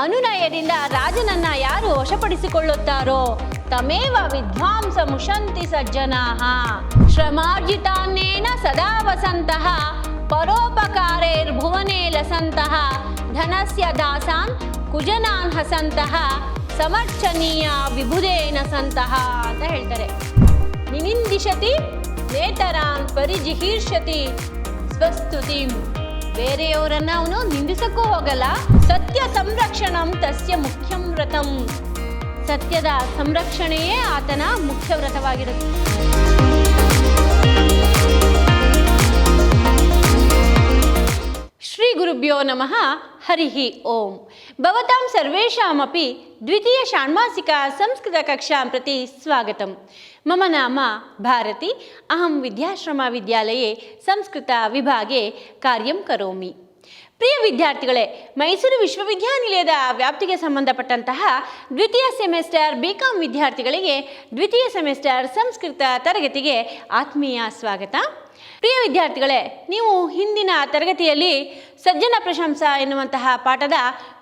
ಅನುನಯದಿಂದ ರಾಜನನ್ನ ಯಾರು ವಶಪಡಿಸಿಕೊಳ್ಳುತ್ತಾರೋ ತಮೇವ ವಿದ್ವಾಂಸ ಮುಷಂತಿ ಸಜ್ಜನಾಃ. ಶ್ರಮಾರ್ಜಿತಾನ್ನೇನ ಸದಾ ವಸಂತಃ ಪರೋಪಕಾರೇರ್ಭುವನೇ ಲಸಂತಃ ಧನಸ್ಯ ದಾಸಾನ್ ಕುಜನಾನ್ ಹಸಂತಃ ಸಮರ್ಚನೀಯ ವಿಬುಧೇನ ಸಂತಹ ಅಂತ ಹೇಳ್ತಾರೆ. ನಿನಿಂದಿಶತಿ ನೇತರಾನ್ ಪರಿಜಿಹೀರ್ಷತಿ ಸ್ವಸ್ತುತಿಂ. ಬೇರೆಯವರನ್ನ ಅವನು ನಿಂದಿಸಕ್ಕೂ ಹೋಗಲ್ಲ. ಸತ್ಯ ಸಂರಕ್ಷಣಂ ತಸ್ಯ ಮುಖ್ಯಂ ವ್ರತಂ. ಸತ್ಯದ ಸಂರಕ್ಷಣೆಯೇ ಆತನ ಮುಖ್ಯ ವ್ರತವಾಗಿರುತ್ತೆ. ಶ್ರೀ ಗುರುಭ್ಯೋ ನಮಃ. ಹರಿ ಓಂ. ಭವತಾಂ ಸರ್ವೇಷಾಮಪಿ ದ್ವಿತೀಯ ಷಾಣ್ಮಾಸಿಕ ಸಂಸ್ಕೃತ ಕಕ್ಷಾಂ ಪ್ರತಿ ಸ್ವಾಗತಂ. ಮಮ ನಾಮ ಭಾರತಿ. ಅಹಂ ವಿದ್ಯಾಶ್ರಮ ವಿದ್ಯಾಲಯೇ ಸಂಸ್ಕೃತ ವಿಭಾಗೆ ಕಾರ್ಯಂ ಕರೋಮಿ. ಪ್ರಿಯ ವಿದ್ಯಾರ್ಥಿಗಳೇ, ಮೈಸೂರು ವಿಶ್ವವಿದ್ಯಾನಿಲಯದ ವ್ಯಾಪ್ತಿಗೆ ಸಂಬಂಧಪಟ್ಟಂತಹ ದ್ವಿತೀಯ ಸೆಮಿಸ್ಟರ್ BCom ವಿದ್ಯಾರ್ಥಿಗಳಿಗೆ ದ್ವಿತೀಯ ಸೆಮಿಸ್ಟರ್ ಸಂಸ್ಕೃತ ತರಗತಿಗೆ ಆತ್ಮೀಯ ಸ್ವಾಗತ. ಪ್ರಿಯ ವಿದ್ಯಾರ್ಥಿಗಳೇ, ನೀವು ಹಿಂದಿನ ತರಗತಿಯಲ್ಲಿ ಸಜ್ಜನಪ್ರಶಂಸಾ ಎನ್ನುವಂತಹ ಪಾಠದ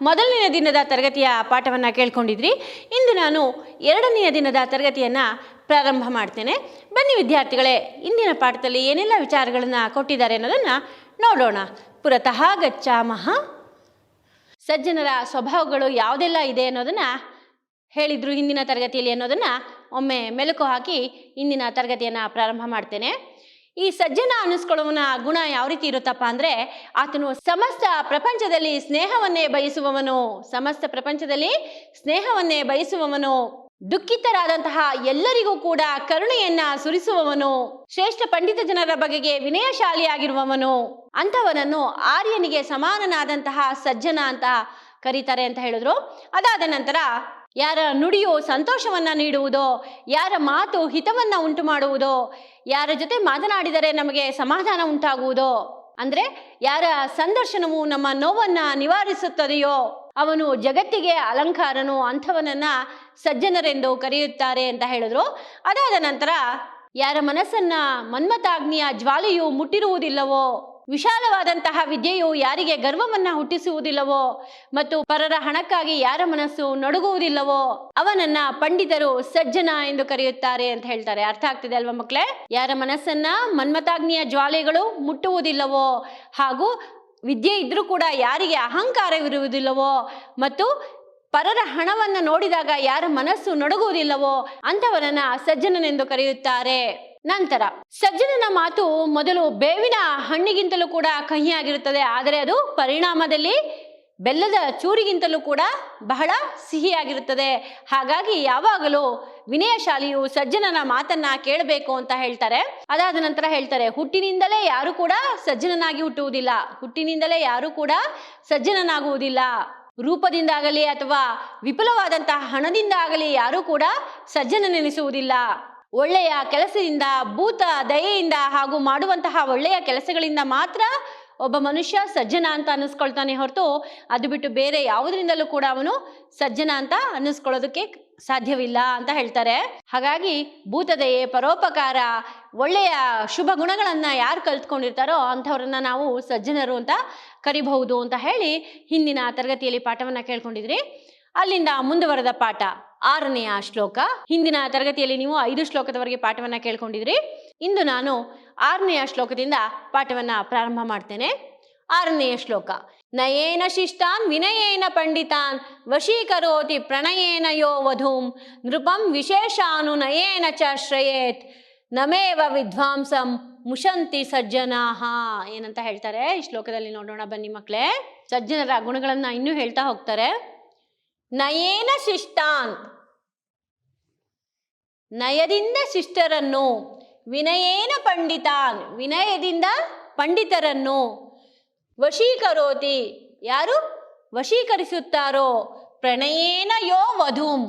ಮೊದಲನೆಯ ದಿನದ ತರಗತಿಯ ಪಾಠವನ್ನು ಕೇಳ್ಕೊಂಡಿದ್ರಿ. ಇಂದು ನಾನು ಎರಡನೆಯ ದಿನದ ತರಗತಿಯನ್ನು ಪ್ರಾರಂಭ ಮಾಡ್ತೇನೆ. ಬನ್ನಿ ವಿದ್ಯಾರ್ಥಿಗಳೇ, ಇಂದಿನ ಪಾಠದಲ್ಲಿ ಏನೆಲ್ಲ ವಿಚಾರಗಳನ್ನು ಕೊಟ್ಟಿದ್ದಾರೆ ಅನ್ನೋದನ್ನು ನೋಡೋಣ. ಪುರತಃ ಗಚ್ಚಾಮಃ. ಸಜ್ಜನರ ಸ್ವಭಾವಗಳು ಯಾವುದೆಲ್ಲ ಇದೆ ಅನ್ನೋದನ್ನು ಹೇಳಿದರು ಹಿಂದಿನ ತರಗತಿಯಲ್ಲಿ ಅನ್ನೋದನ್ನು ಒಮ್ಮೆ ಮೆಲುಕು ಹಾಕಿ ಇಂದಿನ ತರಗತಿಯನ್ನು ಪ್ರಾರಂಭ ಮಾಡ್ತೇನೆ. ಈ ಸಜ್ಜನ ಅನ್ನಿಸ್ಕೊಳ್ಳುವನ ಗುಣ ಯಾವ ರೀತಿ ಇರುತ್ತಪ್ಪ ಅಂದರೆ, ಆತನು ಸಮಸ್ತ ಪ್ರಪಂಚದಲ್ಲಿ ಸ್ನೇಹವನ್ನೇ ಬಯಸುವವನು. ಸಮಸ್ತ ಪ್ರಪಂಚದಲ್ಲಿ ಸ್ನೇಹವನ್ನೇ ಬಯಸುವವನು. ದುಃಖಿತರಾದಂತಹ ಎಲ್ಲರಿಗೂ ಕೂಡ ಕರುಣೆಯನ್ನ ಸುರಿಸುವವನು. ಶ್ರೇಷ್ಠ ಪಂಡಿತ ಜನರ ಬಗೆಗೆ ವಿನಯಶಾಲಿಯಾಗಿರುವವನು. ಅಂಥವನನ್ನು ಆರ್ಯನಿಗೆ ಸಮಾನನಾದಂತಹ ಸಜ್ಜನ ಅಂತ ಕರೀತಾರೆ ಅಂತ ಹೇಳಿದ್ರು. ಅದಾದ ನಂತರ ಯಾರ ನುಡಿಯು ಸಂತೋಷವನ್ನ ನೀಡುವುದೋ, ಯಾರ ಮಾತು ಹಿತವನ್ನ ಉಂಟು ಮಾಡುವುದೋ, ಯಾರ ಜೊತೆ ಮಾತನಾಡಿದರೆ ನಮಗೆ ಸಮಾಧಾನ ಉಂಟಾಗುವುದೋ, ಅಂದ್ರೆ ಯಾರ ಸಂದರ್ಶನವು ನಮ್ಮ ನೋವನ್ನ ನಿವಾರಿಸುತ್ತದೆಯೋ ಅವನು ಜಗತ್ತಿಗೆ ಅಲಂಕಾರನು. ಅಂಥವನನ್ನ ಸಜ್ಜನರೆಂದು ಕರೆಯುತ್ತಾರೆ ಅಂತ ಹೇಳಿದ್ರು. ಅದಾದ ನಂತರ ಯಾರ ಮನಸ್ಸನ್ನ ಮನ್ಮಥಾಗ್ನಿಯ ಜ್ವಾಲೆಯು ಮುಟ್ಟಿರುವುದಿಲ್ಲವೋ, ವಿಶಾಲವಾದಂತಹ ವಿದ್ಯೆಯು ಯಾರಿಗೆ ಗರ್ವವನ್ನ ಹುಟ್ಟಿಸುವುದಿಲ್ಲವೋ ಮತ್ತು ಪರರ ಹಣಕ್ಕಾಗಿ ಯಾರ ಮನಸ್ಸು ನಡುಗುವುದಿಲ್ಲವೋ ಅವನನ್ನ ಪಂಡಿತರು ಸಜ್ಜನ ಎಂದು ಕರೆಯುತ್ತಾರೆ ಅಂತ ಹೇಳ್ತಾರೆ. ಅರ್ಥ ಆಗ್ತಿದೆ ಅಲ್ವಾ ಮಕ್ಕಳೇ? ಯಾರ ಮನಸ್ಸನ್ನ ಮನ್ಮಥಾಗ್ನಿಯ ಜ್ವಾಲೆಗಳು ಮುಟ್ಟುವುದಿಲ್ಲವೋ, ಹಾಗೂ ವಿದ್ಯೆ ಇದ್ರೂ ಕೂಡ ಯಾರಿಗೆ ಅಹಂಕಾರವಿರುವುದಿಲ್ಲವೋ ಮತ್ತು ಪರರ ಹಣವನ್ನ ನೋಡಿದಾಗ ಯಾರ ಮನಸ್ಸು ನಡುಗುವುದಿಲ್ಲವೋ ಅಂಥವನನ್ನ ಸಜ್ಜನನೆಂದು ಕರೆಯುತ್ತಾರೆ. ನಂತರ ಸಜ್ಜನನ ಮಾತು ಮೊದಲು ಬೇವಿನ ಹಣ್ಣಿಗಿಂತಲೂ ಕೂಡ ಕಹಿಯಾಗಿರುತ್ತದೆ, ಆದರೆ ಅದು ಪರಿಣಾಮದಲ್ಲಿ ಬೆಲ್ಲದ ಚೂರಿಗಿಂತಲೂ ಕೂಡ ಬಹಳ ಸಿಹಿಯಾಗಿರುತ್ತದೆ. ಹಾಗಾಗಿ ಯಾವಾಗಲೂ ವಿನಯಶಾಲಿಯು ಸಜ್ಜನನ ಮಾತನ್ನ ಕೇಳಬೇಕು ಅಂತ ಹೇಳ್ತಾರೆ. ಅದಾದ ನಂತರ ಹೇಳ್ತಾರೆ, ಹುಟ್ಟಿನಿಂದಲೇ ಯಾರು ಕೂಡ ಸಜ್ಜನನಾಗಿ ಹುಟ್ಟುವುದಿಲ್ಲ. ಹುಟ್ಟಿನಿಂದಲೇ ಯಾರು ಕೂಡ ಸಜ್ಜನನಾಗುವುದಿಲ್ಲ. ರೂಪದಿಂದಾಗಲಿ ಅಥವಾ ವಿಪುಲವಾದಂತಹ ಹಣದಿಂದ ಆಗಲಿ ಯಾರೂ ಕೂಡ ಸಜ್ಜನನೆನಿಸುವುದಿಲ್ಲ. ಒಳ್ಳೆಯ ಕೆಲಸದಿಂದ, ಭೂತ ದಯೆಯಿಂದ ಹಾಗೂ ಮಾಡುವಂತಹ ಒಳ್ಳೆಯ ಕೆಲಸಗಳಿಂದ ಮಾತ್ರ ಒಬ್ಬ ಮನುಷ್ಯ ಸಜ್ಜನ ಅಂತ ಅನ್ನಿಸ್ಕೊಳ್ತಾನೆ ಹೊರತು ಅದು ಬಿಟ್ಟು ಬೇರೆ ಯಾವುದರಿಂದಲೂ ಕೂಡ ಅವನು ಸಜ್ಜನ ಅಂತ ಅನ್ನಿಸ್ಕೊಳ್ಳೋದಕ್ಕೆ ಸಾಧ್ಯವಿಲ್ಲ ಅಂತ ಹೇಳ್ತಾರೆ. ಹಾಗಾಗಿ ಭೂತದಯೆ, ಪರೋಪಕಾರ, ಒಳ್ಳೆಯ ಶುಭ ಗುಣಗಳನ್ನ ಯಾರು ಕಲ್ತ್ಕೊಂಡಿರ್ತಾರೋ ಅಂಥವ್ರನ್ನ ನಾವು ಸಜ್ಜನರು ಅಂತ ಕರಿಬಹುದು ಅಂತ ಹೇಳಿ ಹಿಂದಿನ ತರಗತಿಯಲ್ಲಿ ಪಾಠವನ್ನ ಕೇಳ್ಕೊಂಡಿದ್ರಿ. ಅಲ್ಲಿಂದ ಮುಂದುವರೆದ ಪಾಠ 6ನೆಯ ಶ್ಲೋಕ. ಹಿಂದಿನ ತರಗತಿಯಲ್ಲಿ ನೀವು 5 ಶ್ಲೋಕದವರೆಗೆ ಪಾಠವನ್ನ ಕೇಳ್ಕೊಂಡಿದ್ರಿ. ಇಂದು ನಾನು 6ನೆಯ ಶ್ಲೋಕದಿಂದ ಪಾಠವನ್ನ ಪ್ರಾರಂಭ ಮಾಡ್ತೇನೆ. 6ನೆಯ ಶ್ಲೋಕ. ನಯೇನ ಶಿಷ್ಟಾನ್ ವಿನಯೇನ ಪಂಡಿತಾನ್ ವಶೀಕರೋತಿ ಪ್ರಣಯೇನ ಯೋ ವಧೂಂ ನೃಪಂ ವಿಶೇಷಾನು ನಯೇನ ಚ ಶ್ರಯೇತ್ ನಮೇವ ವಿದ್ವಾಂಸಂ ಮುಷಂತಿ ಸಜ್ಜನಾಃ. ಏನಂತ ಹೇಳ್ತಾರೆ ಈ ಶ್ಲೋಕದಲ್ಲಿ ನೋಡೋಣ ಬನ್ನಿ ಮಕ್ಕಳೇ. ಸಜ್ಜನರ ಗುಣಗಳನ್ನ ಇನ್ನೂ ಹೇಳ್ತಾ ಹೋಗ್ತಾರೆ. ನಯೇನ ಶಿಷ್ಟಾನ್, ನಯದಿಂದ ಶಿಷ್ಟರನ್ನು, ವಿನಯೇನ ಪಂಡಿತಾನ್, ವಿನಯದಿಂದ ಪಂಡಿತರನ್ನು, ವಶೀಕರೋತಿ, ಯಾರು ವಶೀಕರಿಸುತ್ತಾರೋ, ಪ್ರಣಯೇನ ಯೋ ವಧೂಂ,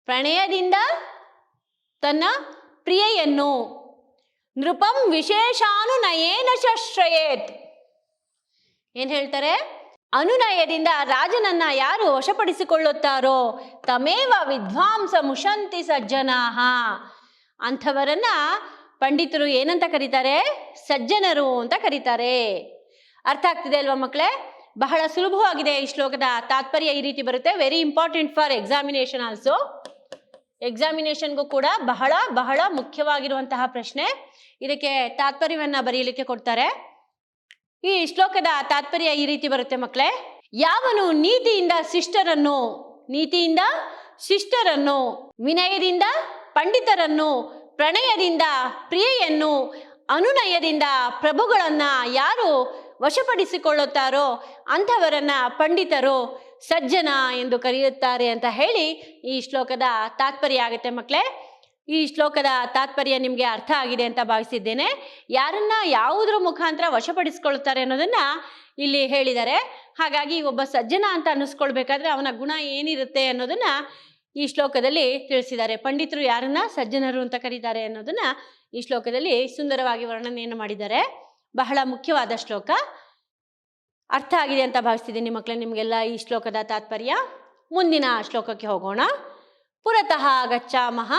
ಪ್ರಣಯದಿಂದ ತನ್ನ ಪ್ರಿಯೆಯನ್ನು, ನೃಪಂ ವಿಶೇಷಾನು ನಯೇನ ಶ್ರಯೇತ್. ಏನ್ ಹೇಳ್ತಾರೆ? ಅನುನಯದಿಂದ ರಾಜನನ್ನ ಯಾರು ವಶಪಡಿಸಿಕೊಳ್ಳುತ್ತಾರೋ ತಮೇವ ವಿದ್ವಾಂಸ ಮುಷಂತಿ ಸಜ್ಜನಾಃ. ಅಂಥವರನ್ನ ಪಂಡಿತರು ಏನಂತ ಕರೀತಾರೆ? ಸಜ್ಜನರು ಅಂತ ಕರೀತಾರೆ. ಅರ್ಥ ಆಗ್ತಿದೆ ಅಲ್ವಾ ಮಕ್ಕಳೇ? ಬಹಳ ಸುಲಭವಾಗಿದೆ ಈ ಶ್ಲೋಕದ ತಾತ್ಪರ್ಯ ಈ ರೀತಿ ಬರುತ್ತೆ. Very important for examination also. ಎಕ್ಸಾಮಿನೇಷನ್ಗೂ ಕೂಡ ಬಹಳ ಬಹಳ ಮುಖ್ಯವಾಗಿರುವಂತಹ ಪ್ರಶ್ನೆ. ಇದಕ್ಕೆ ತಾತ್ಪರ್ಯವನ್ನ ಬರೆಯಲಿಕ್ಕೆ ಕೊಡ್ತಾರೆ. ಈ ಶ್ಲೋಕದ ತಾತ್ಪರ್ಯ ಈ ರೀತಿ ಬರುತ್ತೆ ಮಕ್ಕಳೇ. ಯಾವನು ನೀತಿಯಿಂದ ಶಿಷ್ಟರನ್ನು, ವಿನಯದಿಂದ ಪಂಡಿತರನ್ನು, ಪ್ರಣಯದಿಂದ ಪ್ರಿಯೆಯನ್ನು, ಅನುನಯದಿಂದ ಪ್ರಭುಗಳನ್ನ ಯಾರು ವಶಪಡಿಸಿಕೊಳ್ಳುತ್ತಾರೋ ಅಂಥವರನ್ನ ಪಂಡಿತರು, ಸಜ್ಜನ ಎಂದು ಕರೆಯುತ್ತಾರೆ ಅಂತ ಹೇಳಿ ಈ ಶ್ಲೋಕದ ತಾತ್ಪರ್ಯ ಆಗುತ್ತೆ ಮಕ್ಕಳೇ. ಈ ಶ್ಲೋಕದ ತಾತ್ಪರ್ಯ ನಿಮಗೆ ಅರ್ಥ ಆಗಿದೆ ಅಂತ ಭಾವಿಸಿದ್ದೇನೆ. ಯಾರನ್ನ ಯಾವುದ್ರ ಮುಖಾಂತರ ವಶಪಡಿಸ್ಕೊಳ್ತಾರೆ ಅನ್ನೋದನ್ನ ಇಲ್ಲಿ ಹೇಳಿದ್ದಾರೆ. ಹಾಗಾಗಿ ಒಬ್ಬ ಸಜ್ಜನ ಅಂತ ಅನ್ನಿಸ್ಕೊಳ್ಬೇಕಾದ್ರೆ ಅವನ ಗುಣ ಏನಿರುತ್ತೆ ಅನ್ನೋದನ್ನ ಈ ಶ್ಲೋಕದಲ್ಲಿ ತಿಳಿಸಿದ್ದಾರೆ. ಪಂಡಿತರು ಯಾರನ್ನ ಸಜ್ಜನರು ಅಂತ ಕರೀತಾರೆ ಅನ್ನೋದನ್ನ ಈ ಶ್ಲೋಕದಲ್ಲಿ ಸುಂದರವಾಗಿ ವರ್ಣನೆಯನ್ನು ಮಾಡಿದ್ದಾರೆ. ಬಹಳ ಮುಖ್ಯವಾದ ಶ್ಲೋಕ. ಅರ್ಥ ಆಗಿದೆ ಅಂತ ಭಾವಿಸ್ತಿದ್ದೀನಿ ಮಕ್ಕಳೇ ನಿಮಗೆಲ್ಲ ಈ ಶ್ಲೋಕದ ತಾತ್ಪರ್ಯ. ಮುಂದಿನ ಶ್ಲೋಕಕ್ಕೆ ಹೋಗೋಣ. ಪುರತಃ ಗಚ್ಚಾಮಃ.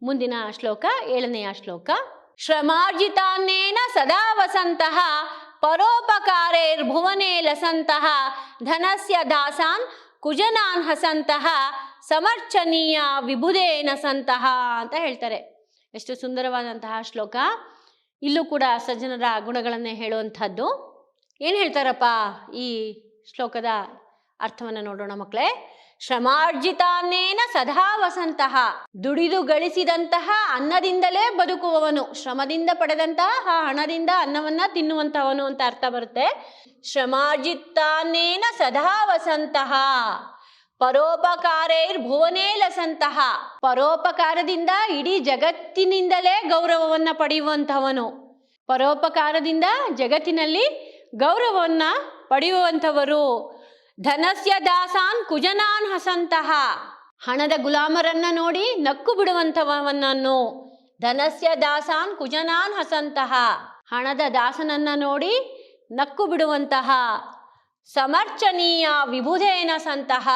ಮುಂದಿನ ಶ್ಲೋಕ 7ನೆಯ ಶ್ಲೋಕ. ಶ್ರಮಾರ್ಜಿತಾನ್ನೇನ ಸದಾ ವಸಂತಃ ಪರೋಪಕಾರೈರ್ಭುವನೇ ಲಸಂತಃ ಧನಸ್ಯ ದಾಸಾನ್ ಕುಜನಾನ್ ಹಸಂತಃ ಸಮರ್ಚನೀಯ ವಿಭುಧೇನ ಸಂತಹ ಅಂತ ಹೇಳ್ತಾರೆ. ಎಷ್ಟು ಸುಂದರವಾದಂತಹ ಶ್ಲೋಕ. ಇಲ್ಲೂ ಕೂಡ ಸಜ್ಜನರ ಗುಣಗಳನ್ನೇ ಹೇಳುವಂಥದ್ದು. ಏನು ಹೇಳ್ತಾರಪ್ಪ ಈ ಶ್ಲೋಕದ ಅರ್ಥವನ್ನು ನೋಡೋಣ ಮಕ್ಕಳೇ. ಶ್ರಮಾರ್ಜಿತಾನ್ನೇನ ಸದಾ ವಸಂತಹ. ದುಡಿದು ಗಳಿಸಿದಂತಹ ಅನ್ನದಿಂದಲೇ ಬದುಕುವವನು, ಶ್ರಮದಿಂದ ಪಡೆದಂತಹ ಹಣದಿಂದ ಅನ್ನವನ್ನ ತಿನ್ನುವಂತಹವನು ಅಂತ ಅರ್ಥ ಬರುತ್ತೆ. ಶ್ರಮಾರ್ಜಿತಾನ್ನೇನ ಸದಾ ವಸಂತಹ ಪರೋಪಕಾರೈರ್ಭುವನೇ ಲಸಂತಹ. ಪರೋಪಕಾರದಿಂದ ಇಡೀ ಜಗತ್ತಿನಿಂದಲೇ ಗೌರವವನ್ನ ಪಡೆಯುವಂಥವನು. ಪರೋಪಕಾರದಿಂದ ಜಗತ್ತಿನಲ್ಲಿ ಗೌರವವನ್ನ ಪಡೆಯುವಂಥವರು. ಧನಸ್ಯ ದಾಸಾನ್ ಕುಜನಾನ್ ಹಸಂತಹ. ಹಣದ ಗುಲಾಮರನ್ನ ನೋಡಿ ನಕ್ಕು ಬಿಡುವಂಥವನನ್ನು. ಧನಸ್ಯ ದಾಸಾನ್ ಕುಜನಾನ್ ಹಸಂತಹ. ಹಣದ ದಾಸನನ್ನ ನೋಡಿ ನಕ್ಕು ಬಿಡುವಂತಹ. ಸಮರ್ಚನೀಯ ವಿಭುಧೇನ ಸಂತಹ.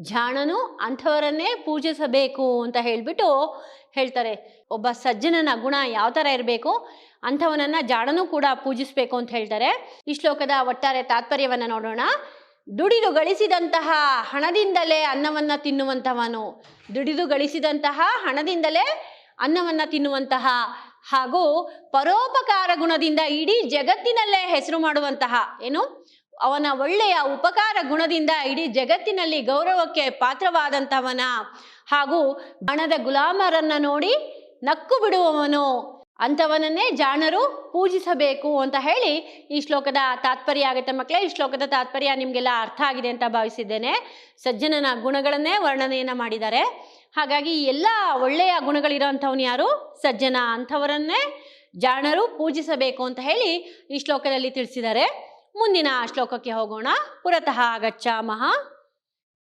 ಜಾಣನು ಅಂಥವರನ್ನೇ ಪೂಜಿಸಬೇಕು ಅಂತ ಹೇಳ್ಬಿಟ್ಟು ಹೇಳ್ತಾರೆ. ಒಬ್ಬ ಸಜ್ಜನನ ಗುಣ ಯಾವ ಥರ ಇರಬೇಕು, ಅಂಥವನನ್ನ ಜಾಣನು ಕೂಡ ಪೂಜಿಸಬೇಕು ಅಂತ ಹೇಳ್ತಾರೆ. ಈ ಶ್ಲೋಕದ ಒಟ್ಟಾರೆ ತಾತ್ಪರ್ಯವನ್ನ ನೋಡೋಣ. ದುಡಿದು ಗಳಿಸಿದಂತಹ ಹಣದಿಂದಲೇ ಅನ್ನವನ್ನ ತಿನ್ನುವಂತಹವನು. ದುಡಿದು ಗಳಿಸಿದಂತಹ ಹಣದಿಂದಲೇ ಅನ್ನವನ್ನ ತಿನ್ನುವಂತಹ ಹಾಗೂ ಪರೋಪಕಾರ ಗುಣದಿಂದ ಇಡೀ ಜಗತ್ತಿನಲ್ಲೇ ಹೆಸರು ಮಾಡುವಂತಹ, ಏನು ಅವನ ಒಳ್ಳೆಯ ಉಪಕಾರ ಗುಣದಿಂದ ಇಡೀ ಜಗತ್ತಿನಲ್ಲಿ ಗೌರವಕ್ಕೆ ಪಾತ್ರವಾದಂಥವನ ಹಾಗೂ ಹಣದ ಗುಲಾಮರನ್ನ ನೋಡಿ ನಕ್ಕು ಬಿಡುವವನು. ಅಂಥವನನ್ನೇ ಜಾಣರು ಪೂಜಿಸಬೇಕು ಅಂತ ಹೇಳಿ ಈ ಶ್ಲೋಕದ ತಾತ್ಪರ್ಯ ಆಗುತ್ತೆ ಮಕ್ಕಳೇ. ಈ ಶ್ಲೋಕದ ತಾತ್ಪರ್ಯ ನಿಮಗೆಲ್ಲ ಅರ್ಥ ಆಗಿದೆ ಅಂತ ಭಾವಿಸಿದ್ದೇನೆ. ಸಜ್ಜನನ ಗುಣಗಳನ್ನೇ ವರ್ಣನೆಯನ್ನು ಮಾಡಿದ್ದಾರೆ. ಹಾಗಾಗಿ ಎಲ್ಲ ಒಳ್ಳೆಯ ಗುಣಗಳಿರೋಂಥವನು ಯಾರು? ಸಜ್ಜನ. ಅಂಥವರನ್ನೇ ಜಾಣರು ಪೂಜಿಸಬೇಕು ಅಂತ ಹೇಳಿ ಈ ಶ್ಲೋಕದಲ್ಲಿ ತಿಳಿಸಿದ್ದಾರೆ. ಮುಂದಿನ ಶ್ಲೋಕಕ್ಕೆ ಹೋಗೋಣ. ಪುರತಃ ಗಚ್ಚಾಮಃ.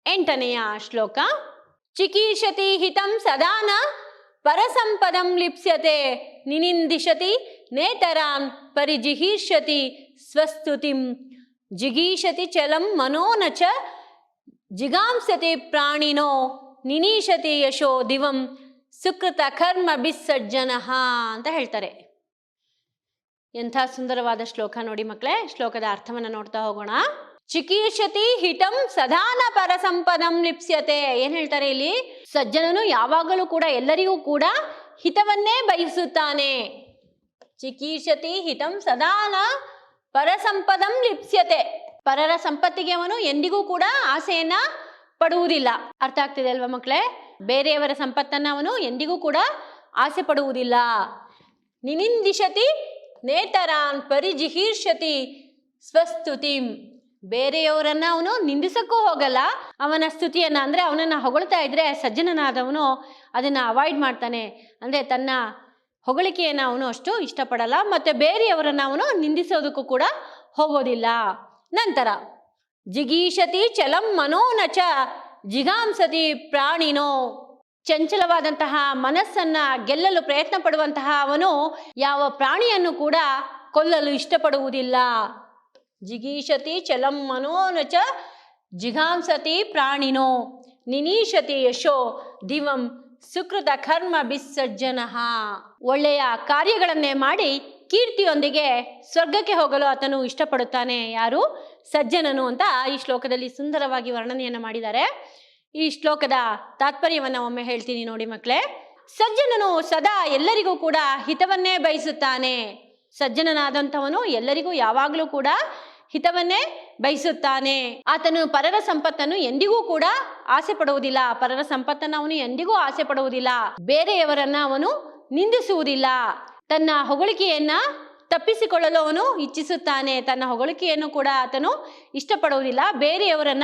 8ನೆಯ ಶ್ಲೋಕ. ಚಿಕೀರ್ಷತಿ ಹಿತಂ ಸದಾನ ಪರಸಂಪದಂ ಲಿಪ್ಸ್ಯತೆ ನಿನಿಂದಿಶತಿ ನೇತರಾನ್ ಪರಿಜಿಹೀರ್ಷತಿ ಸ್ವಸ್ತುತಿಂ ಜಿಗೀಷತಿ ಚಲಂ ಮನೋನ ಚ ಜಿಗಾಂಸತಿ ಪ್ರಾಣಿನೋ ನಿನೀಶತಿ ಯಶೋ ದಿವಂ ಸುಕೃತ ಕರ್ಮ ಬಿಸ್ಸಜ್ಜನಃ ಅಂತ ಹೇಳ್ತಾರೆ. ಎಂಥ ಸುಂದರವಾದ ಶ್ಲೋಕ ನೋಡಿ ಮಕ್ಕಳೇ. ಶ್ಲೋಕದ ಅರ್ಥವನ್ನು ನೋಡ್ತಾ ಹೋಗೋಣ. ಚಿಕೀರ್ಷತಿ ಹಿತಂ ಸದಾನ ಪರಸಂಪದಂ ಲಿಪ್ಸ್ಯತೆ. ಏನ್ ಹೇಳ್ತಾರೆ ಇಲ್ಲಿ? ಸಜ್ಜನನು ಯಾವಾಗಲೂ ಕೂಡ ಎಲ್ಲರಿಗೂ ಕೂಡ ಹಿತವನ್ನೇ ಬಯಸುತ್ತಾನೆ. ಚಿಕೀರ್ಷತಿ ಹಿತಂ ಸದಾನ ಪರಸಂಪದಂ ಲಿಪ್ಸ್ಯತೆ. ಪರರ ಸಂಪತ್ತಿಗೆ ಅವನು ಎಂದಿಗೂ ಕೂಡ ಆಸೆಯನ್ನ ಪಡುವುದಿಲ್ಲ. ಅರ್ಥ ಆಗ್ತಿದೆ ಅಲ್ವಾ ಮಕ್ಕಳೇ? ಬೇರೆಯವರ ಸಂಪತ್ತನ್ನ ಅವನು ಎಂದಿಗೂ ಕೂಡ ಆಸೆ ಪಡುವುದಿಲ್ಲ. ನಿನಿಂದಿಶತಿ ನೇತರಾನ್ ಪರಿಜಿಹೀರ್ಷತಿ ಸ್ವಸ್ತುತಿಂ. ಬೇರೆಯವರನ್ನ ಅವನು ನಿಂದಿಸಕ್ಕೂ ಹೋಗಲ್ಲ. ಅವನ ಸ್ತುತಿಯನ್ನ ಅಂದ್ರೆ ಅವನನ್ನ ಹೊಗಳ್ತಾ ಇದ್ರೆ ಸಜ್ಜನನಾದವನು ಅದನ್ನ ಅವಾಯ್ಡ್ ಮಾಡ್ತಾನೆ. ಅಂದ್ರೆ ತನ್ನ ಹೊಗಳಿಕೆಯನ್ನು ಅವನು ಅಷ್ಟು ಇಷ್ಟಪಡಲ್ಲ. ಮತ್ತೆ ಬೇರೆಯವರನ್ನ ಅವನು ನಿಂದಿಸೋದಕ್ಕೂ ಕೂಡ ಹೋಗೋದಿಲ್ಲ. ನಂತರ ಜಿಗೀಷತಿ ಚಲಂ ಮನೋನ ಚ ಜಿಗಾಂಸತಿ ಪ್ರಾಣಿನೋ. ಚಂಚಲವಾದಂತಹ ಮನಸ್ಸನ್ನ ಗೆಲ್ಲಲು ಪ್ರಯತ್ನ ಪಡುವಂತಹ ಅವನು ಯಾವ ಪ್ರಾಣಿಯನ್ನು ಕೂಡ ಕೊಲ್ಲಲು ಇಷ್ಟಪಡುವುದಿಲ್ಲ. ಜಿಗೀಷತಿ ಚಲಂ ಮನೋನ ಚ ಜಿಗಾಂಸತಿ ಪ್ರಾಣಿನೋ ನಿನೀಶತಿ ಯಶೋ ದಿವಂ ಸುಕೃತ ಕರ್ಮ ಬಿಸ್ಸಜ್ಜನಃ. ಒಳ್ಳೆಯ ಕಾರ್ಯಗಳನ್ನೇ ಮಾಡಿ ಕೀರ್ತಿಯೊಂದಿಗೆ ಸ್ವರ್ಗಕ್ಕೆ ಹೋಗಲು ಆತನು ಇಷ್ಟಪಡುತ್ತಾನೆ. ಯಾರು? ಸಜ್ಜನನು ಅಂತ ಈ ಶ್ಲೋಕದಲ್ಲಿ ಸುಂದರವಾಗಿ ವರ್ಣನೆಯನ್ನು ಮಾಡಿದ್ದಾರೆ. ಈ ಶ್ಲೋಕದ ತಾತ್ಪರ್ಯವನ್ನು ಒಮ್ಮೆ ಹೇಳ್ತೀನಿ ನೋಡಿ ಮಕ್ಕಳೇ. ಸಜ್ಜನನು ಸದಾ ಎಲ್ಲರಿಗೂ ಕೂಡ ಹಿತವನ್ನೇ ಬಯಸುತ್ತಾನೆ. ಸಜ್ಜನನಾದಂಥವನು ಎಲ್ಲರಿಗೂ ಯಾವಾಗಲೂ ಕೂಡ ಹಿತವನ್ನೇ ಬಯಸುತ್ತಾನೆ. ಆತನು ಪರರ ಸಂಪತ್ತನ್ನು ಎಂದಿಗೂ ಕೂಡ ಆಸೆ ಪಡುವುದಿಲ್ಲ. ಪರರ ಸಂಪತ್ತನ್ನು ಅವನು ಎಂದಿಗೂ ಆಸೆ ಪಡುವುದಿಲ್ಲ. ಬೇರೆಯವರನ್ನ ಅವನು ನಿಂದಿಸುವುದಿಲ್ಲ. ತನ್ನ ಹೊಗಳಿಕೆಯನ್ನ ತಪ್ಪಿಸಿಕೊಳ್ಳಲು ಅವನು ಇಚ್ಛಿಸುತ್ತಾನೆ. ತನ್ನ ಹೊಗಳಿಕೆಯನ್ನು ಕೂಡ ಆತನು ಇಷ್ಟಪಡುವುದಿಲ್ಲ. ಬೇರೆಯವರನ್ನ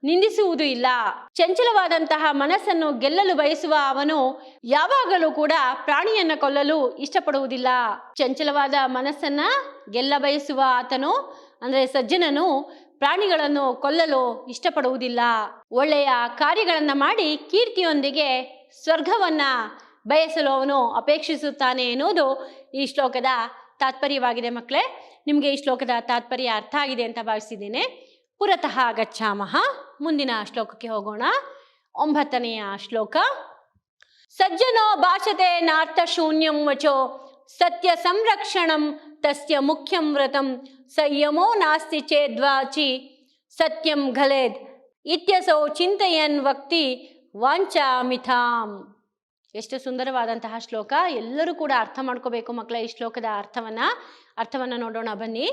ನಿಂದಿಸುವುದೂ ಇಲ್ಲ. ಚಂಚಲವಾದಂತಹ ಮನಸ್ಸನ್ನು ಗೆಲ್ಲಲು ಬಯಸುವ ಅವನು ಯಾವಾಗಲೂ ಕೂಡ ಪ್ರಾಣಿಯನ್ನ ಕೊಲ್ಲಲು ಇಷ್ಟಪಡುವುದಿಲ್ಲ. ಚಂಚಲವಾದ ಮನಸ್ಸನ್ನ ಗೆಲ್ಲ ಬಯಸುವ ಆತನು ಅಂದ್ರೆ ಸಜ್ಜನನು ಪ್ರಾಣಿಗಳನ್ನು ಕೊಲ್ಲಲು ಇಷ್ಟಪಡುವುದಿಲ್ಲ. ಒಳ್ಳೆಯ ಕಾರ್ಯಗಳನ್ನ ಮಾಡಿ ಕೀರ್ತಿಯೊಂದಿಗೆ ಸ್ವರ್ಗವನ್ನ ಬಯಸಲು ಅವನು ಅಪೇಕ್ಷಿಸುತ್ತಾನೆ ಎನ್ನುವುದು ಈ ಶ್ಲೋಕದ ತಾತ್ಪರ್ಯವಾಗಿದೆ ಮಕ್ಕಳೇ. ನಿಮಗೆ ಈ ಶ್ಲೋಕದ ತಾತ್ಪರ್ಯ ಅರ್ಥ ಆಗಿದೆ ಅಂತ ಭಾವಿಸಿದ್ದೇನೆ. ಪುರತಃ ಗಚ್ಛಾಮಃ. ಮುಂದಿನ ಶ್ಲೋಕಕ್ಕೆ ಹೋಗೋಣ. 9ನೆಯ ಶ್ಲೋಕ. ಸಜ್ಜನೋ ಭಾಷತೆ ನಾರ್ಥ ಶೂನ್ಯಂ ವಚೋ ಸತ್ಯ ಸಂರಕ್ಷಣಂ ತಸ್ಯ ಮುಖ್ಯಂ ವ್ರತಂ ಸಂಯಮೋ ನಾಸ್ತಿ ಚೇದ್ವಾಚಿ ಸತ್ಯಂ ಘಲೇದ್ ಇತ್ಯಸೌ ಚಿಂತಯನ್ ವಕ್ತಿ ವಾಂಚಾಮಿಥಾಂ. ಎಷ್ಟು ಸುಂದರವಾದಂತಹ ಶ್ಲೋಕ. ಎಲ್ಲರೂ ಕೂಡ ಅರ್ಥ ಮಾಡ್ಕೋಬೇಕು ಮಕ್ಕಳ ಈ ಶ್ಲೋಕದ ಅರ್ಥವನ್ನ ನೋಡೋಣ ಬನ್ನಿ.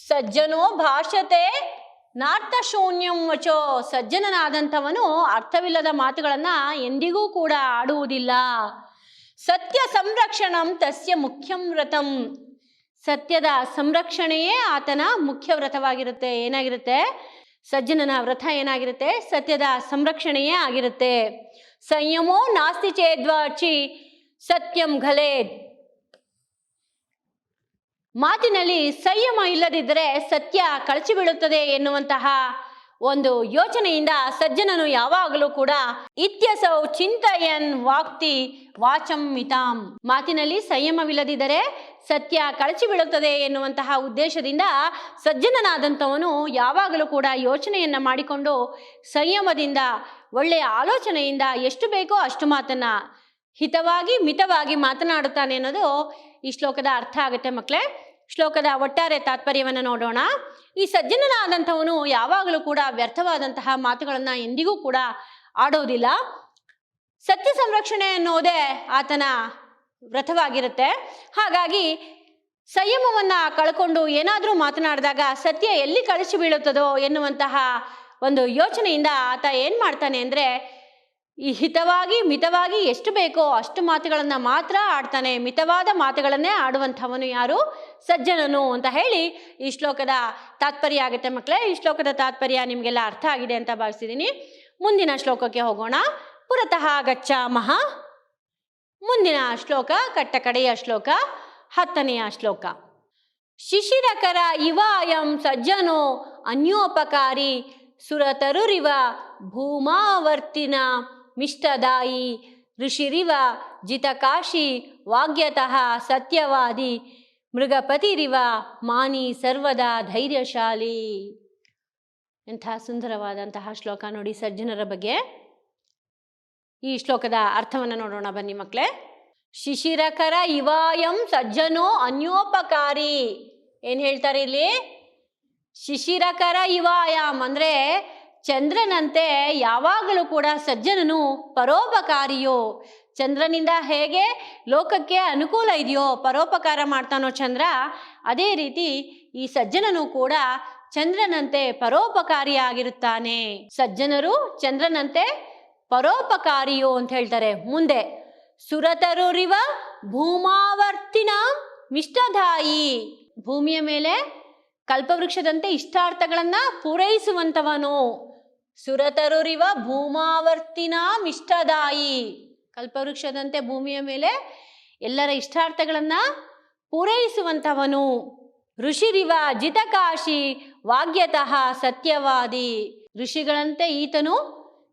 ಸಜ್ಜನೋ ಭಾಷತೆ ನಾರ್ಥ ಶೂನ್ಯಂ ವಚೋ. ಸಜ್ಜನನಾದಂಥವನು ಅರ್ಥವಿಲ್ಲದ ಮಾತುಗಳನ್ನ ಎಂದಿಗೂ ಕೂಡ ಆಡುವುದಿಲ್ಲ. ಸತ್ಯ ಸಂರಕ್ಷಣಂ ತಸ್ಯ ಮುಖ್ಯಂ ವ್ರತಂ. ಸತ್ಯದ ಸಂರಕ್ಷಣೆಯೇ ಆತನ ಮುಖ್ಯ ವ್ರತವಾಗಿರುತ್ತೆ. ಏನಾಗಿರುತ್ತೆ? ಸಜ್ಜನನ ವ್ರತ ಏನಾಗಿರುತ್ತೆ? ಸತ್ಯದ ಸಂರಕ್ಷಣೆಯೇ ಆಗಿರುತ್ತೆ. ಸಂಯಮೋ ನಾಸ್ತಿ ಚೇದ್ವಾಚಿ ಸತ್ಯಂ ಘಲೇದ್. ಮಾತಿನಲ್ಲಿ ಸಂಯಮ ಇಲ್ಲದಿದ್ದರೆ ಸತ್ಯ ಕಳಚಿ ಬೀಳುತ್ತದೆ ಎನ್ನುವಂತಹ ಒಂದು ಯೋಚನೆಯಿಂದ ಸಜ್ಜನನು ಯಾವಾಗಲೂ ಕೂಡ ಇತ್ಯಸೌ ಚಿಂತಯನ್ ವಾಕ್ತಿ ವಾಚಂ ಮಿತಾಂ. ಮಾತಿನಲ್ಲಿ ಸಂಯಮವಿಲ್ಲದಿದ್ದರೆ ಸತ್ಯ ಕಳಚಿ ಬೀಳುತ್ತದೆ ಎನ್ನುವಂತಹ ಉದ್ದೇಶದಿಂದ ಸಜ್ಜನನಾದಂಥವನು ಯಾವಾಗಲೂ ಕೂಡ ಯೋಚನೆಯನ್ನ ಮಾಡಿಕೊಂಡು ಸಂಯಮದಿಂದ ಒಳ್ಳೆಯ ಆಲೋಚನೆಯಿಂದ ಎಷ್ಟು ಬೇಕೋ ಅಷ್ಟು ಮಾತನ್ನ ಹಿತವಾಗಿ ಮಿತವಾಗಿ ಮಾತನಾಡುತ್ತಾನೆ ಅನ್ನೋದು ಈ ಶ್ಲೋಕದ ಅರ್ಥ ಆಗುತ್ತೆ ಮಕ್ಕಳೇ. ಶ್ಲೋಕದ ಒಟ್ಟಾರೆ ತಾತ್ಪರ್ಯವನ್ನು ನೋಡೋಣ. ಈ ಸಜ್ಜನನಾದಂಥವನು ಯಾವಾಗಲೂ ಕೂಡ ವ್ಯರ್ಥವಾದಂತಹ ಮಾತುಗಳನ್ನ ಎಂದಿಗೂ ಕೂಡ ಆಡೋದಿಲ್ಲ. ಸತ್ಯ ಸಂರಕ್ಷಣೆ ಅನ್ನೋದೇ ಆತನ ವ್ರತವಾಗಿರುತ್ತೆ. ಹಾಗಾಗಿ ಸಂಯಮವನ್ನ ಕಳ್ಕೊಂಡು ಏನಾದರೂ ಮಾತನಾಡಿದಾಗ ಸತ್ಯ ಎಲ್ಲಿ ಕಳಚಿ ಬೀಳುತ್ತದೋ ಎನ್ನುವಂತಹ ಒಂದು ಯೋಚನೆಯಿಂದ ಆತ ಏನ್ ಮಾಡ್ತಾನೆ ಅಂದ್ರೆ ಈ ಹಿತವಾಗಿ ಮಿತವಾಗಿ ಎಷ್ಟು ಬೇಕೋ ಅಷ್ಟು ಮಾತುಗಳನ್ನ ಮಾತ್ರ ಆಡ್ತಾನೆ. ಮಿತವಾದ ಮಾತುಗಳನ್ನೇ ಆಡುವಂಥವನು ಯಾರು? ಸಜ್ಜನನು ಅಂತ ಹೇಳಿ ಈ ಶ್ಲೋಕದ ತಾತ್ಪರ್ಯ ಆಗುತ್ತೆ ಮಕ್ಕಳೇ. ಈ ಶ್ಲೋಕದ ತಾತ್ಪರ್ಯ ನಿಮಗೆಲ್ಲ ಅರ್ಥ ಆಗಿದೆ ಅಂತ ಭಾವಿಸಿದ್ದೀನಿ. ಮುಂದಿನ ಶ್ಲೋಕಕ್ಕೆ ಹೋಗೋಣ. ಪುರತಃ ಗಚ್ಛಾಮಃ. ಮುಂದಿನ ಶ್ಲೋಕ ಕಟ್ಟ ಕಡೆಯ ಶ್ಲೋಕ 10ನೆಯ ಶ್ಲೋಕ. ಶಿಶಿರಕರ ಇವಾಯಂ ಸಜ್ಜನೋ ಅನ್ಯೋಪಕಾರಿ ಸುರತರುರಿವ ಭೂಮಾವರ್ತಿನ ಮಿಷ್ಟದಾಯಿ ಋಷಿರಿವ ಜಿತಕಾಶಿ ವಾಗ್ಯತಃ ಸತ್ಯವಾದಿ ಮೃಗಪತಿರಿವ ಮಾನಿ ಸರ್ವದಾ ಧೈರ್ಯಶಾಲಿ. ಎಂಥ ಸುಂದರವಾದಂತಹ ಶ್ಲೋಕ ನೋಡಿ ಸಜ್ಜನರ ಬಗ್ಗೆ. ಈ ಶ್ಲೋಕದ ಅರ್ಥವನ್ನು ನೋಡೋಣ ಬನ್ನಿ ಮಕ್ಕಳೇ. ಶಿಶಿರಕರ ಇವಾಯಂ ಸಜ್ಜನೋ ಅನ್ಯೋಪಕಾರಿ. ಏನ್ ಹೇಳ್ತಾರೆ ಇಲ್ಲಿ? ಶಿಶಿರಕರ ಇವಾಯಂ ಅಂದ್ರೆ ಚಂದ್ರನಂತೆ ಯಾವಾಗಲೂ ಕೂಡ ಸಜ್ಜನನು ಪರೋಪಕಾರಿಯೋ. ಚಂದ್ರನಿಂದ ಹೇಗೆ ಲೋಕಕ್ಕೆ ಅನುಕೂಲ ಇದೆಯೋ, ಪರೋಪಕಾರ ಮಾಡ್ತಾನೋ ಚಂದ್ರ, ಅದೇ ರೀತಿ ಈ ಸಜ್ಜನನು ಕೂಡ ಚಂದ್ರನಂತೆ ಪರೋಪಕಾರಿಯಾಗಿರುತ್ತಾನೆ. ಸಜ್ಜನರು ಚಂದ್ರನಂತೆ ಪರೋಪಕಾರಿಯೋ ಅಂತ ಹೇಳ್ತಾರೆ. ಮುಂದೆ ಸುರತರುರಿವ ಭೂಮಾವರ್ತಿನ ಮಿಷ್ಟದಾಯಿ. ಭೂಮಿಯ ಮೇಲೆ ಕಲ್ಪವೃಕ್ಷದಂತೆ ಇಷ್ಟಾರ್ಥಗಳನ್ನ ಪೂರೈಸುವಂತವನು. ಸುರತರುರಿವ ಭೂಮಾವರ್ತಿನ ಮಿಷ್ಟದಾಯಿ. ಕಲ್ಪವೃಕ್ಷದಂತೆ ಭೂಮಿಯ ಮೇಲೆ ಎಲ್ಲರ ಇಷ್ಟಾರ್ಥಗಳನ್ನ ಪೂರೈಸುವಂತವನು. ಋಷಿರಿವ ಜಿತಕಾಶಿ ವಾಗ್ಯತಃ ಸತ್ಯವಾದಿ. ಋಷಿಗಳಂತೆ ಈತನು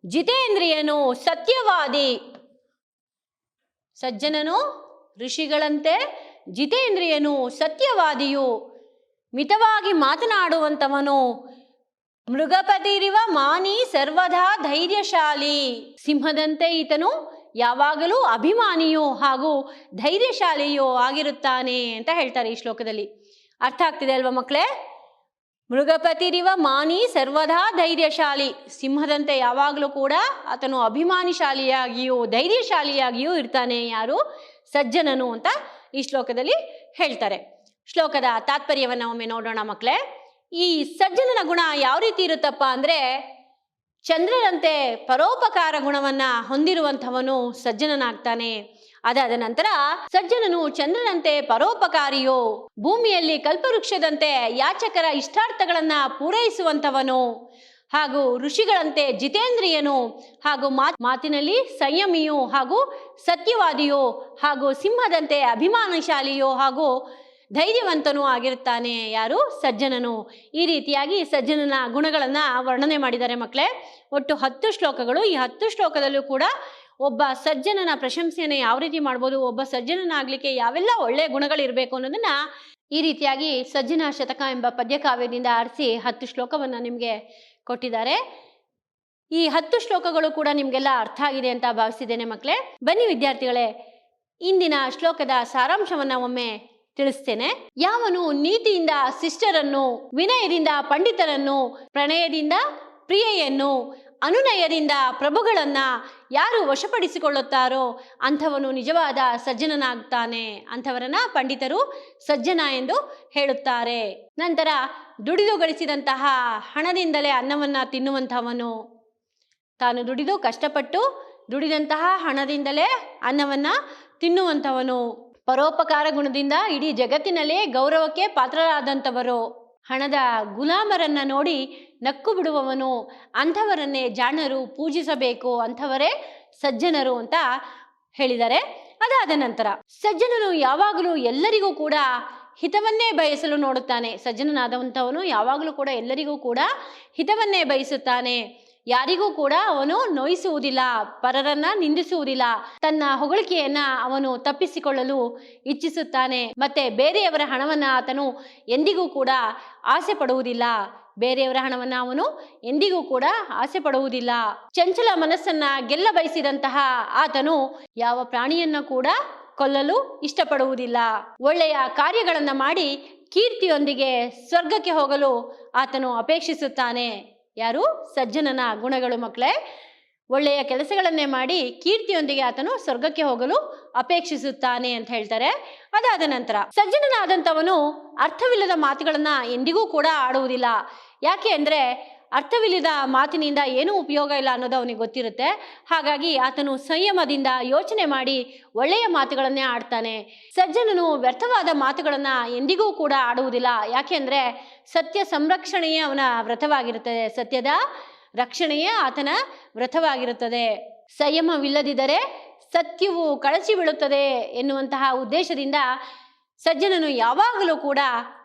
ಜಿತೇಂದ್ರಿಯನು, ಸತ್ಯವಾದಿ. ಸಜ್ಜನನು ಋಷಿಗಳಂತೆ ಜಿತೇಂದ್ರಿಯನು, ಸತ್ಯವಾದಿಯು, ಮಿತವಾಗಿ ಮಾತನಾಡುವಂತವನು. ಮೃಗಪತಿರಿವ ಮಾನಿ ಸರ್ವದಾ ಧೈರ್ಯಶಾಲಿ. ಸಿಂಹದಂತೆ ಈತನು ಯಾವಾಗಲೂ ಅಭಿಮಾನಿಯೋ ಹಾಗೂ ಧೈರ್ಯಶಾಲಿಯೋ ಆಗಿರುತ್ತಾನೆ ಅಂತ ಹೇಳ್ತಾರೆ ಈ ಶ್ಲೋಕದಲ್ಲಿ. ಅರ್ಥ ಆಗ್ತಿದೆ ಅಲ್ವಾ ಮಕ್ಕಳೇ? ಮೃಗಪತಿರಿವ ಮಾನಿ ಸರ್ವದಾ ಧೈರ್ಯಶಾಲಿ. ಸಿಂಹದಂತೆ ಯಾವಾಗಲೂ ಕೂಡ ಆತನು ಅಭಿಮಾನಿಶಾಲಿಯಾಗಿಯೂ ಧೈರ್ಯಶಾಲಿಯಾಗಿಯೂ ಇರ್ತಾನೆ. ಯಾರು? ಸಜ್ಜನನು ಅಂತ ಈ ಶ್ಲೋಕದಲ್ಲಿ ಹೇಳ್ತಾರೆ. ಶ್ಲೋಕದ ತಾತ್ಪರ್ಯವನ್ನು ಒಮ್ಮೆ ನೋಡೋಣ ಮಕ್ಕಳೇ. ಈ ಸಜ್ಜನನ ಗುಣ ಯಾವ ರೀತಿ ಇರುತ್ತಪ್ಪ ಅಂದರೆ, ಚಂದ್ರನಂತೆ ಪರೋಪಕಾರ ಗುಣವನ್ನ ಹೊಂದಿರುವಂಥವನು ಸಜ್ಜನನಾಗ್ತಾನೆ. ಅದಾದ ನಂತರ ಸಜ್ಜನನು ಚಂದ್ರನಂತೆ ಪರೋಪಕಾರಿಯೋ, ಭೂಮಿಯಲ್ಲಿ ಕಲ್ಪವೃಕ್ಷದಂತೆ ಯಾಚಕರ ಇಷ್ಟಾರ್ಥಗಳನ್ನ ಪೂರೈಸುವಂಥವನು, ಹಾಗೂ ಋಷಿಗಳಂತೆ ಜಿತೇಂದ್ರಿಯನು, ಹಾಗೂ ಮಾತಿನಲ್ಲಿ ಸಂಯಮಿಯೋ, ಹಾಗೂ ಸತ್ಯವಾದಿಯೋ, ಹಾಗೂ ಸಿಂಹದಂತೆ ಅಭಿಮಾನಶಾಲಿಯೋ, ಹಾಗೂ ಧೈರ್ಯವಂತನೂ ಆಗಿರುತ್ತಾನೆ. ಯಾರು? ಸಜ್ಜನನು. ಈ ರೀತಿಯಾಗಿ ಸಜ್ಜನನ ಗುಣಗಳನ್ನು ವರ್ಣನೆ ಮಾಡಿದ್ದಾರೆ ಮಕ್ಕಳೇ. ಒಟ್ಟು 10 ಶ್ಲೋಕಗಳು. ಈ 10 ಶ್ಲೋಕದಲ್ಲೂ ಕೂಡ ಒಬ್ಬ ಸಜ್ಜನನ ಪ್ರಶಂಸೆಯನ್ನು ಯಾವ ರೀತಿ ಮಾಡ್ಬೋದು, ಒಬ್ಬ ಸಜ್ಜನನಾಗಲಿಕ್ಕೆ ಯಾವೆಲ್ಲ ಒಳ್ಳೆಯ ಗುಣಗಳಿರಬೇಕು ಅನ್ನೋದನ್ನ ಈ ರೀತಿಯಾಗಿ ಸಜ್ಜನ ಶತಕ ಎಂಬ ಪದ್ಯಕಾವ್ಯದಿಂದ ಆರಿಸಿ 10 ಶ್ಲೋಕವನ್ನು ನಿಮಗೆ ಕೊಟ್ಟಿದ್ದಾರೆ. ಈ 10 ಶ್ಲೋಕಗಳು ಕೂಡ ನಿಮಗೆಲ್ಲ ಅರ್ಥ ಆಗಿದೆ ಅಂತ ಭಾವಿಸಿದ್ದೇನೆ ಮಕ್ಕಳೇ. ಬನ್ನಿ ವಿದ್ಯಾರ್ಥಿಗಳೇ, ಇಂದಿನ ಶ್ಲೋಕದ ಸಾರಾಂಶವನ್ನು ಒಮ್ಮೆ ತಿಳಿಸ್ತೇನೆ. ಯಾವನು ನೀತಿಯಿಂದ ಶಿಷ್ಟರನ್ನು, ವಿನಯದಿಂದ ಪಂಡಿತರನ್ನು, ಪ್ರಣಯದಿಂದ ಪ್ರಿಯೆಯನ್ನು, ಅನುನಯದಿಂದ ಪ್ರಭುಗಳನ್ನ ಯಾರು ವಶಪಡಿಸಿಕೊಳ್ಳುತ್ತಾರೋ ಅಂಥವನು ನಿಜವಾದ ಸಜ್ಜನನಾಗ್ತಾನೆ. ಅಂಥವರನ್ನ ಪಂಡಿತರು ಸಜ್ಜನ ಎಂದು ಹೇಳುತ್ತಾರೆ. ನಂತರ ದುಡಿದು ಗಳಿಸಿದಂತಹ ಹಣದಿಂದಲೇ ಅನ್ನವನ್ನ ತಿನ್ನುವಂಥವನು, ತಾನು ದುಡಿದು ಕಷ್ಟಪಟ್ಟು ದುಡಿದಂತಹ ಹಣದಿಂದಲೇ ಅನ್ನವನ್ನ ತಿನ್ನುವಂಥವನು, ಪರೋಪಕಾರ ಗುಣದಿಂದ ಇಡೀ ಜಗತ್ತಿನಲ್ಲೇ ಗೌರವಕ್ಕೆ ಪಾತ್ರರಾದಂಥವರು, ಹಣದ ಗುಲಾಮರನ್ನ ನೋಡಿ ನಕ್ಕು ಬಿಡುವವನು, ಅಂಥವರನ್ನೇ ಜಾಣರು ಪೂಜಿಸಬೇಕು, ಅಂಥವರೇ ಸಜ್ಜನರು ಅಂತ ಹೇಳಿದ್ದಾರೆ. ಅದಾದ ನಂತರ ಸಜ್ಜನನು ಯಾವಾಗಲೂ ಎಲ್ಲರಿಗೂ ಕೂಡ ಹಿತವನ್ನೇ ಬಯಸಲು ನೋಡುತ್ತಾನೆ. ಸಜ್ಜನನಾದಂಥವನು ಯಾವಾಗಲೂ ಕೂಡ ಎಲ್ಲರಿಗೂ ಕೂಡ ಹಿತವನ್ನೇ ಬಯಸುತ್ತಾನೆ. ಯಾರಿಗೂ ಕೂಡ ಅವನು ನೋಯಿಸುವುದಿಲ್ಲ, ಪರರನ್ನ ನಿಂದಿಸುವುದಿಲ್ಲ, ತನ್ನ ಹೊಗಳಿಕೆಯನ್ನ ಅವನು ತಪ್ಪಿಸಿಕೊಳ್ಳಲು ಇಚ್ಛಿಸುತ್ತಾನೆ. ಮತ್ತೆ ಬೇರೆಯವರ ಹಣವನ್ನ ಆತನು ಎಂದಿಗೂ ಕೂಡ ಆಸೆ ಪಡುವುದಿಲ್ಲ. ಬೇರೆಯವರ ಹಣವನ್ನ ಅವನು ಎಂದಿಗೂ ಕೂಡ ಆಸೆ ಪಡುವುದಿಲ್ಲ. ಚಂಚಲ ಮನಸ್ಸನ್ನ ಗೆಲ್ಲ ಬಯಸಿದಂತಹ ಆತನು ಯಾವ ಪ್ರಾಣಿಯನ್ನ ಕೂಡ ಕೊಲ್ಲಲು ಇಷ್ಟಪಡುವುದಿಲ್ಲ. ಒಳ್ಳೆಯ ಕಾರ್ಯಗಳನ್ನ ಮಾಡಿ ಕೀರ್ತಿಯೊಂದಿಗೆ ಸ್ವರ್ಗಕ್ಕೆ ಹೋಗಲು ಆತನು ಅಪೇಕ್ಷಿಸುತ್ತಾನೆ. ಯಾರು? ಸಜ್ಜನನ ಗುಣಗಳು ಮಕ್ಕಳೇ. ಒಳ್ಳೆಯ ಕೆಲಸಗಳನ್ನೇ ಮಾಡಿ ಕೀರ್ತಿಯೊಂದಿಗೆ ಆತನು ಸ್ವರ್ಗಕ್ಕೆ ಹೋಗಲು ಅಪೇಕ್ಷಿಸುತ್ತಾನೆ ಅಂತ ಹೇಳ್ತಾರೆ. ಅದಾದ ನಂತರ ಸಜ್ಜನನಾದಂಥವನು ಅರ್ಥವಿಲ್ಲದ ಮಾತುಗಳನ್ನ ಎಂದಿಗೂ ಕೂಡ ಆಡುವುದಿಲ್ಲ. ಯಾಕೆ ಅಂದರೆ ಅರ್ಥವಿಲ್ಲದ ಮಾತಿನಿಂದ ಏನೂ ಉಪಯೋಗ ಇಲ್ಲ ಅನ್ನೋದು ಅವನಿಗೆ ಗೊತ್ತಿರುತ್ತೆ. ಹಾಗಾಗಿ ಆತನು ಸಂಯಮದಿಂದ ಯೋಚನೆ ಮಾಡಿ ಒಳ್ಳೆಯ ಮಾತುಗಳನ್ನೇ ಆಡ್ತಾನೆ. ಸಜ್ಜನನು ವ್ಯರ್ಥವಾದ ಮಾತುಗಳನ್ನು ಎಂದಿಗೂ ಕೂಡ ಆಡುವುದಿಲ್ಲ. ಯಾಕೆಂದರೆ ಸತ್ಯ ಸಂರಕ್ಷಣೆಯೇ ಅವನ ವ್ರತವಾಗಿರುತ್ತದೆ, ಸತ್ಯದ ರಕ್ಷಣೆಯೇ ಆತನ ವ್ರತವಾಗಿರುತ್ತದೆ. ಸಂಯಮವಿಲ್ಲದಿದ್ದರೆ ಸತ್ಯವು ಕಳಚಿ ಬೀಳುತ್ತದೆ ಎನ್ನುವಂತಹ ಉದ್ದೇಶದಿಂದ ಸಜ್ಜನನು ಯಾವಾಗಲೂ ಕೂಡ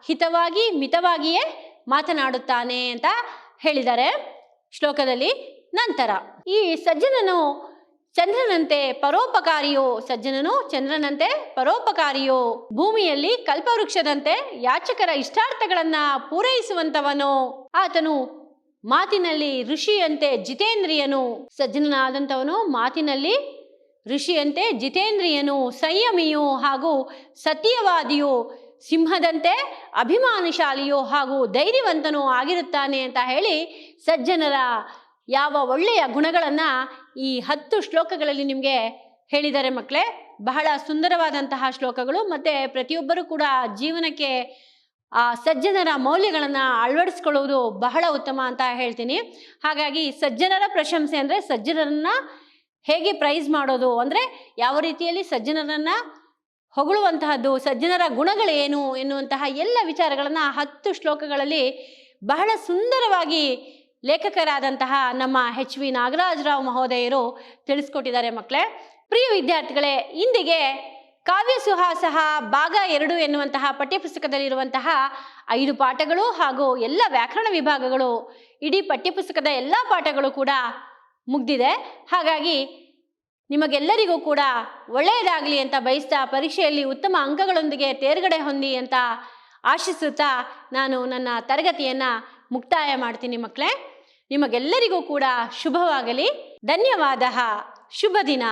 ಹಿತವಾಗಿ ಮಿತವಾಗಿಯೇ ಮಾತನಾಡುತ್ತಾನೆ ಅಂತ ಹೇಳಿದ್ದಾರೆ ಶ್ಲೋಕದಲ್ಲಿ. ನಂತರ ಈ ಸಜ್ಜನನು ಚಂದ್ರನಂತೆ ಪರೋಪಕಾರಿಯೋ, ಸಜ್ಜನನು ಚಂದ್ರನಂತೆ ಪರೋಪಕಾರಿಯೋ, ಭೂಮಿಯಲ್ಲಿ ಕಲ್ಪವೃಕ್ಷದಂತೆ ಯಾಚಕರ ಇಷ್ಟಾರ್ಥಗಳನ್ನ ಪೂರೈಸುವಂತವನು, ಆತನು ಮಾತಿನಲ್ಲಿ ಋಷಿಯಂತೆ ಜಿತೇಂದ್ರಿಯನು. ಸಜ್ಜನನಾದಂಥವನು ಮಾತಿನಲ್ಲಿ ಋಷಿಯಂತೆ ಜಿತೇಂದ್ರಿಯನು, ಸಂಯಮಿಯು ಹಾಗೂ ಸತ್ಯವಾದಿಯು, ಸಿಂಹದಂತೆ ಅಭಿಮಾನಶಾಲಿಯೋ ಹಾಗೂ ಧೈರ್ಯವಂತನೂ ಆಗಿರುತ್ತಾನೆ ಅಂತ ಹೇಳಿ ಸಜ್ಜನರ ಯಾವ ಒಳ್ಳೆಯ ಗುಣಗಳನ್ನು ಈ 10 ಶ್ಲೋಕಗಳಲ್ಲಿ ನಿಮಗೆ ಹೇಳಿದ್ದಾರೆ ಮಕ್ಕಳೇ. ಬಹಳ ಸುಂದರವಾದಂತಹ ಶ್ಲೋಕಗಳು. ಮತ್ತು ಪ್ರತಿಯೊಬ್ಬರೂ ಕೂಡ ಜೀವನಕ್ಕೆ ಆ ಸಜ್ಜನರ ಮೌಲ್ಯಗಳನ್ನು ಅಳವಡಿಸ್ಕೊಳ್ಳುವುದು ಬಹಳ ಉತ್ತಮ ಅಂತ ಹೇಳ್ತೀನಿ. ಹಾಗಾಗಿ ಸಜ್ಜನರ ಪ್ರಶಂಸೆ ಅಂದರೆ ಸಜ್ಜನರನ್ನು ಹೇಗೆ ಪ್ರೈಸ್ ಮಾಡೋದು, ಅಂದರೆ ಯಾವ ರೀತಿಯಲ್ಲಿ ಸಜ್ಜನರನ್ನು ಹೊಗಳುವಂತಹದ್ದು, ಸಜ್ಜನರ ಗುಣಗಳೇನು ಎನ್ನುವಂತಹ ಎಲ್ಲ ವಿಚಾರಗಳನ್ನು 10 ಶ್ಲೋಕಗಳಲ್ಲಿ ಬಹಳ ಸುಂದರವಾಗಿ ಲೇಖಕರಾದಂತಹ ನಮ್ಮ HV ನಾಗರಾಜರಾವ್ ಮಹೋದಯರು ತಿಳಿಸ್ಕೊಟ್ಟಿದ್ದಾರೆ ಮಕ್ಕಳೇ. ಪ್ರಿಯ ವಿದ್ಯಾರ್ಥಿಗಳೇ, ಇಂದಿಗೆ ಕಾವ್ಯ ಸುಹಾಸಹ ಭಾಗ 2 ಎನ್ನುವಂತಹ ಪಠ್ಯಪುಸ್ತಕದಲ್ಲಿರುವಂತಹ 5 ಪಾಠಗಳು ಹಾಗೂ ಎಲ್ಲ ವ್ಯಾಕರಣ ವಿಭಾಗಗಳು, ಇಡೀ ಪಠ್ಯಪುಸ್ತಕದ ಎಲ್ಲ ಪಾಠಗಳು ಕೂಡ ಮುಗ್ದಿದೆ. ಹಾಗಾಗಿ ನಿಮಗೆಲ್ಲರಿಗೂ ಕೂಡ ಒಳ್ಳೆಯದಾಗಲಿ ಅಂತ ಬಯಸ್ತಾ, ಪರೀಕ್ಷೆಯಲ್ಲಿ ಉತ್ತಮ ಅಂಕಗಳೊಂದಿಗೆ ತೇರ್ಗಡೆ ಹೊಂದಿ ಅಂತ ಆಶಿಸುತ್ತಾ ನಾನು ನನ್ನ ತರಗತಿಯನ್ನು ಮುಕ್ತಾಯ ಮಾಡ್ತೀನಿ ಮಕ್ಕಳೇ. ನಿಮಗೆಲ್ಲರಿಗೂ ಕೂಡ ಶುಭವಾಗಲಿ. ಧನ್ಯವಾದ. ಶುಭ ದಿನ.